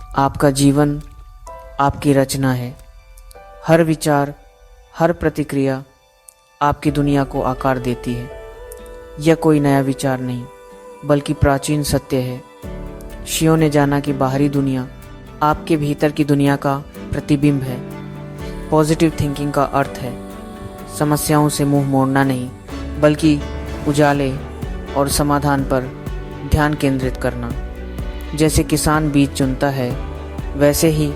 आपका जीवन आपकी रचना है। हर विचार, हर प्रतिक्रिया आपकी दुनिया को आकार देती है। यह कोई नया विचार नहीं, बल्कि प्राचीन सत्य है। शियों ने जाना कि बाहरी दुनिया आपके भीतर की दुनिया का प्रतिबिंब है। पॉजिटिव थिंकिंग का अर्थ है समस्याओं से मुंह मोड़ना नहीं, बल्कि उजाले और समाधान पर ध्यान केंद्रित करना। जैसे किसान बीज चुनता है, वैसे ही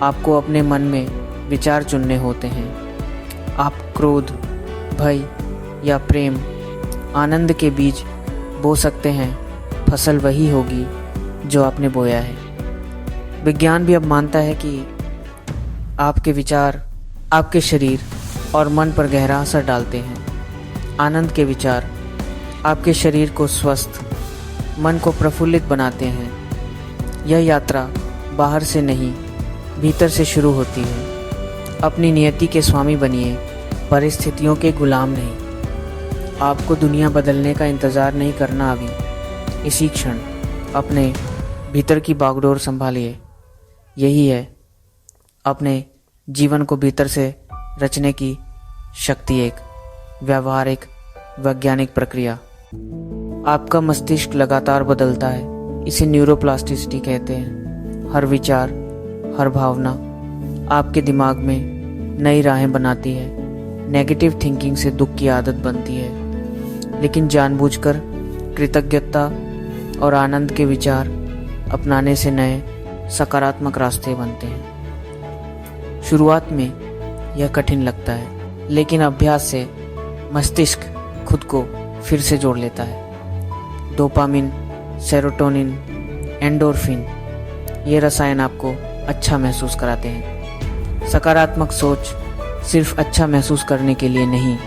आपको अपने मन में विचार चुनने होते हैं। आप क्रोध, भय या प्रेम, आनंद के बीज बो सकते हैं। फसल वही होगी जो आपने बोया है। विज्ञान भी अब मानता है कि आपके विचार आपके शरीर और मन पर गहरा असर डालते हैं। आनंद के विचार आपके शरीर को स्वस्थ, मन को प्रफुल्लित बनाते हैं। यह यात्रा बाहर से नहीं, भीतर से शुरू होती है। अपनी नियति के स्वामी बनिए, परिस्थितियों के गुलाम नहीं। आपको दुनिया बदलने का इंतज़ार नहीं करना। अभी इसी क्षण अपने भीतर की बागडोर संभालिए। यही है अपने जीवन को भीतर से रचने की शक्ति, एक व्यावहारिक वैज्ञानिक प्रक्रिया। आपका मस्तिष्क लगातार बदलता है, इसे न्यूरोप्लास्टिसिटी कहते हैं। हर विचार, हर भावना आपके दिमाग में नई राहें बनाती है। नेगेटिव थिंकिंग से दुख की आदत बनती है, लेकिन जानबूझकर कृतज्ञता और आनंद के विचार अपनाने से नए सकारात्मक रास्ते बनते हैं। शुरुआत में यह कठिन लगता है, लेकिन अभ्यास से मस्तिष्क खुद को फिर से जोड़ लेता है। डोपामिन, सेरोटोनिन, एंडोर्फिन, ये रसायन आपको अच्छा महसूस कराते हैं। सकारात्मक सोच सिर्फ अच्छा महसूस करने के लिए नहीं,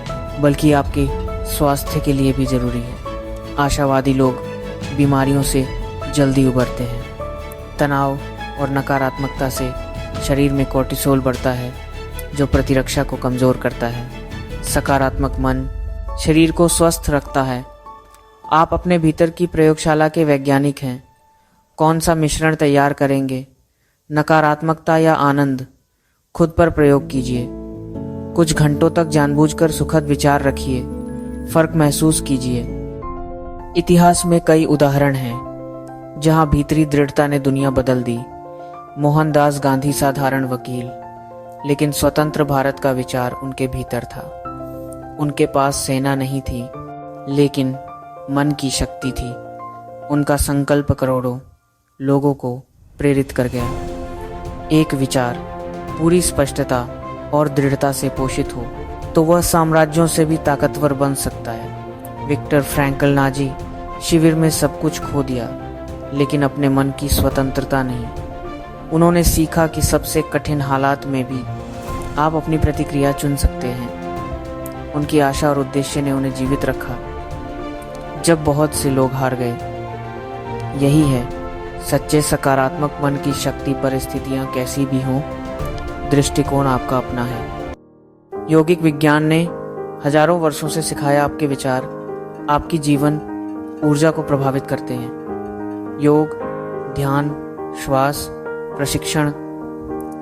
बल्कि आपके स्वास्थ्य के लिए भी ज़रूरी है। आशावादी लोग बीमारियों से जल्दी उबरते हैं। तनाव और नकारात्मकता से शरीर में कोर्टिसोल बढ़ता है, जो प्रतिरक्षा को कमज़ोर करता है। सकारात्मक मन शरीर को स्वस्थ रखता है। आप अपने भीतर की प्रयोगशाला के वैज्ञानिक हैं। कौन सा मिश्रण तैयार करेंगे, नकारात्मकता या आनंद, खुद पर प्रयोग कीजिए। कुछ घंटों तक जानबूझकर सुखद विचार रखिए, फर्क महसूस कीजिए। इतिहास में कई उदाहरण हैं जहां भीतरी दृढ़ता ने दुनिया बदल दी। मोहनदास गांधी साधारण वकील, लेकिन स्वतंत्र भारत का विचार उनके भीतर था। उनके पास सेना नहीं थी, लेकिन मन की शक्ति थी। उनका संकल्प करोड़ों लोगों को प्रेरित कर गया। एक विचार पूरी स्पष्टता और दृढ़ता से पोषित हो तो वह साम्राज्यों से भी ताकतवर बन सकता है। विक्टर फ्रैंकल नाजी शिविर में सब कुछ खो दिया, लेकिन अपने मन की स्वतंत्रता नहीं। उन्होंने सीखा कि सबसे कठिन हालात में भी आप अपनी प्रतिक्रिया चुन सकते हैं। उनकी आशा और उद्देश्य ने उन्हें जीवित रखा जब बहुत से लोग हार गए। यही है सच्चे सकारात्मक मन की शक्ति। परिस्थितियां कैसी भी हों, दृष्टिकोण आपका अपना है। यौगिक विज्ञान ने हजारों वर्षों से सिखाया, आपके विचार आपकी जीवन ऊर्जा को प्रभावित करते हैं। योग, ध्यान, श्वास, प्रशिक्षण,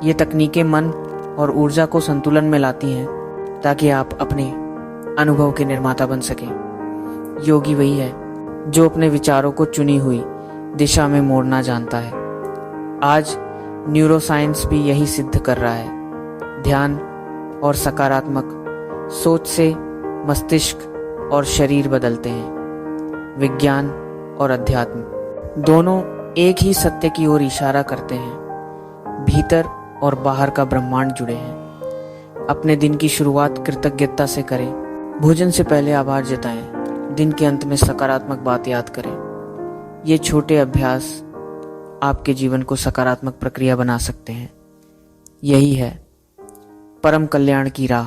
ये तकनीकें मन और ऊर्जा को संतुलन में लाती हैं ताकि आप अपने अनुभव के निर्माता बन सकें। योगी वही है जो अपने विचारों को चुनी हुई दिशा में मोड़ना जानता है। आज न्यूरोसाइंस भी यही सिद्ध कर रहा है। ध्यान और सकारात्मक सोच से मस्तिष्क और शरीर बदलते हैं। विज्ञान और अध्यात्म दोनों एक ही सत्य की ओर इशारा करते हैं। भीतर और बाहर का ब्रह्मांड जुड़े हैं। अपने दिन की शुरुआत कृतज्ञता से करें। भोजन से पहले आभार जताएं। दिन के अंत में सकारात्मक बात याद करें। ये छोटे अभ्यास आपके जीवन को सकारात्मक प्रक्रिया बना सकते हैं। यही है परम कल्याण की राह।